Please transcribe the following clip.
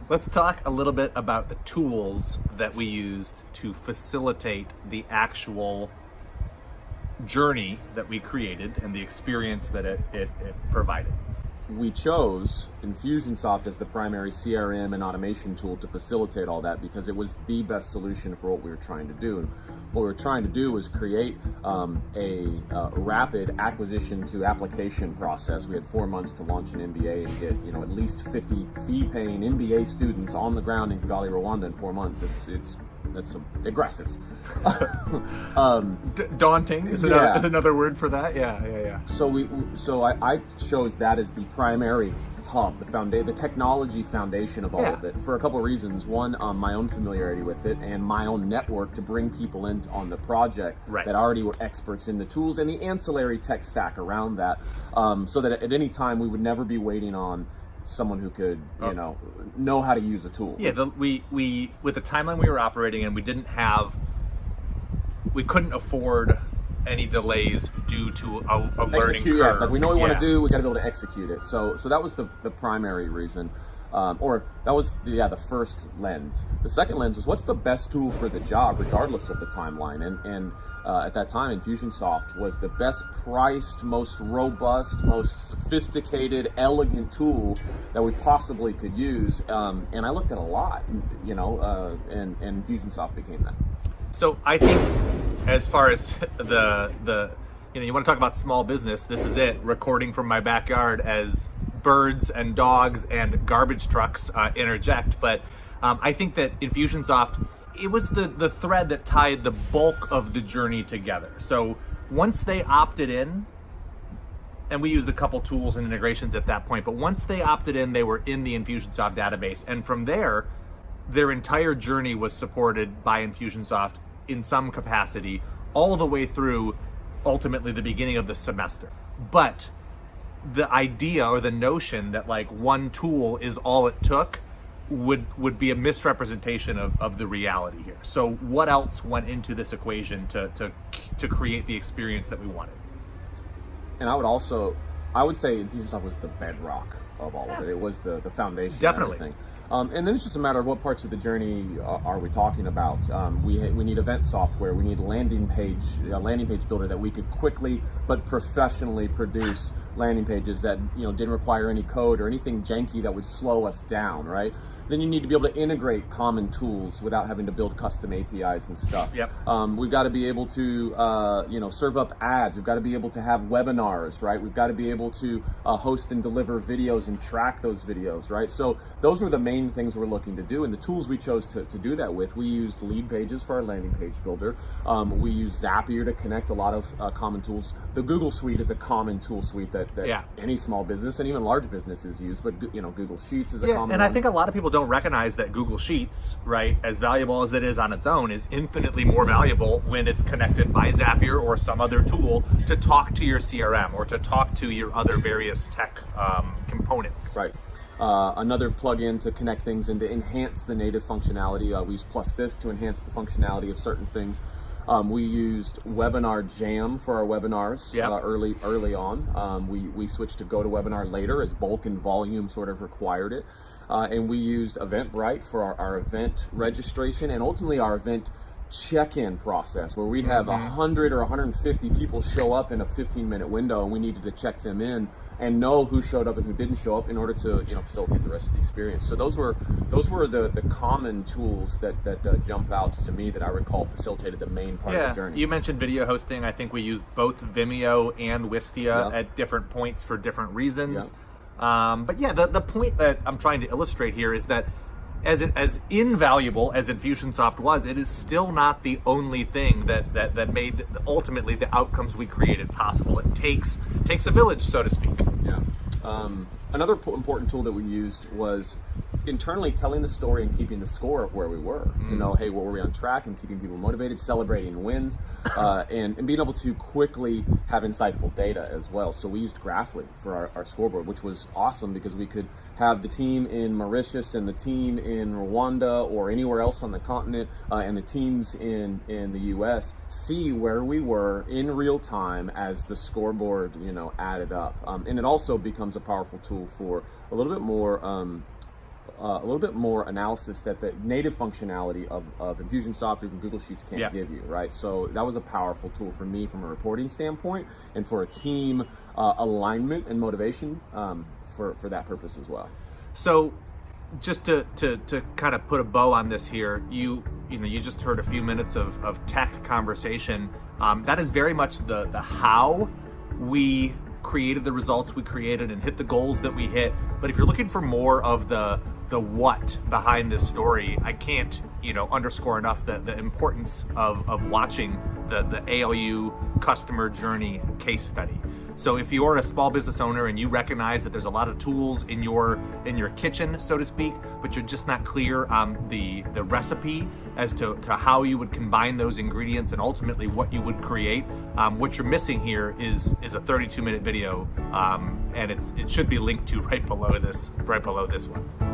Let's talk a little bit about the tools that we used to facilitate the actual journey that we created and the experience that it provided. We chose Infusionsoft as the primary CRM and automation tool to facilitate all that because it was the best solution for what we were trying to do. And what we were trying to do was create a rapid acquisition to application process. We had 4 months to launch an MBA and get at least 50 fee-paying MBA students on the ground in Kigali, Rwanda in 4 months. That's aggressive. Daunting is another word for that. Yeah. So I chose that as the primary hub, the technology foundation of all of it, for a couple of reasons. One, my own familiarity with it and my own network to bring people in on the project that already were experts in the tools and the ancillary tech stack around that, so that at any time we would never be waiting on someone who could, know how to use a tool. Yeah, we with the timeline we were operating in, we couldn't afford any delays due to a learning curve. Yes, like we know what we want to do, we got to be able to execute it. So that was the primary reason, or that was the first lens. The second lens was what's the best tool for the job, regardless of the timeline. And at that time, Infusionsoft was the best priced, most robust, most sophisticated, elegant tool that we possibly could use. And I looked at a lot, and Infusionsoft became that. So I think, as far as the you want to talk about small business, this is it. Recording from my backyard as birds and dogs and garbage trucks interject. But I think that Infusionsoft, it was the thread that tied the bulk of the journey together. So once they opted in, and we used a couple tools and integrations at that point, but once they opted in, they were in the Infusionsoft database. And from there, their entire journey was supported by Infusionsoft in some capacity, all the way through ultimately the beginning of the semester. But the idea or the notion that like one tool is all it took would be a misrepresentation of the reality here. So what else went into this equation to create the experience that we wanted? And I would say Infusionsoft was the bedrock of all of it. It was the foundation. Definitely. Of everything. And then it's just a matter of what parts of the journey are we talking about. We need event software. We need a landing page builder that we could quickly but professionally produce landing pages that didn't require any code or anything janky that would slow us down, right? Then you need to be able to integrate common tools without having to build custom APIs and stuff. Yep. We've got to be able to serve up ads. We've got to be able to have webinars, right? We've got to be able to host and deliver videos and track those videos, right? So those were the main things we're looking to do, and the tools we chose to do that with. We used Lead Pages for our landing page builder. We used Zapier to connect a lot of common tools. The Google Suite is a common tool suite that any small business and even large businesses use, but Google Sheets is a common and one. I think a lot of people don't recognize that Google Sheets, right, as valuable as it is on its own, is infinitely more valuable when it's connected by Zapier or some other tool to talk to your CRM or to talk to your other various tech components. Right. Another plugin to connect things and to enhance the native functionality. We used Plus This to enhance the functionality of certain things. We used Webinar Jam for our webinars early on. We switched to GoToWebinar later as bulk and volume sort of required it. And we used Eventbrite for our event registration and ultimately our event check-in process, where we'd have 100 or 150 people show up in a 15-minute window, and we needed to check them in and know who showed up and who didn't show up in order to facilitate the rest of the experience. So those were the common tools that jump out to me that I recall facilitated the main part of the journey. You mentioned video hosting. I think we used both Vimeo and Wistia at different points for different reasons. But the point that I'm trying to illustrate here is that as invaluable as Infusionsoft was, it is still not the only thing that made ultimately the outcomes we created possible. It takes a village, so to speak. Yeah. Another important tool that we used was internally telling the story and keeping the score of where we were, to know, hey, were we on track, and keeping people motivated, celebrating wins, and being able to quickly have insightful data as well. So we used Graphly for our scoreboard, which was awesome because we could have the team in Mauritius and the team in Rwanda or anywhere else on the continent and the teams in the US see where we were in real time as the scoreboard added up. And it also becomes a powerful tool for a little bit more a little bit more analysis that the native functionality of Infusionsoft or even Google Sheets can't give you, right? So that was a powerful tool for me from a reporting standpoint, and for a team alignment and motivation for that purpose as well. So just to kind of put a bow on this here, you just heard a few minutes of tech conversation. That is very much the how we created the results we created and hit the goals that we hit. But if you're looking for more of the what behind this story, I can't underscore enough the importance of watching the ALU customer journey case study. So if you're a small business owner and you recognize that there's a lot of tools in your kitchen, so to speak, but you're just not clear on the recipe as to how you would combine those ingredients and ultimately what you would create, what you're missing here is a 32-minute video, and it should be linked to right below this one.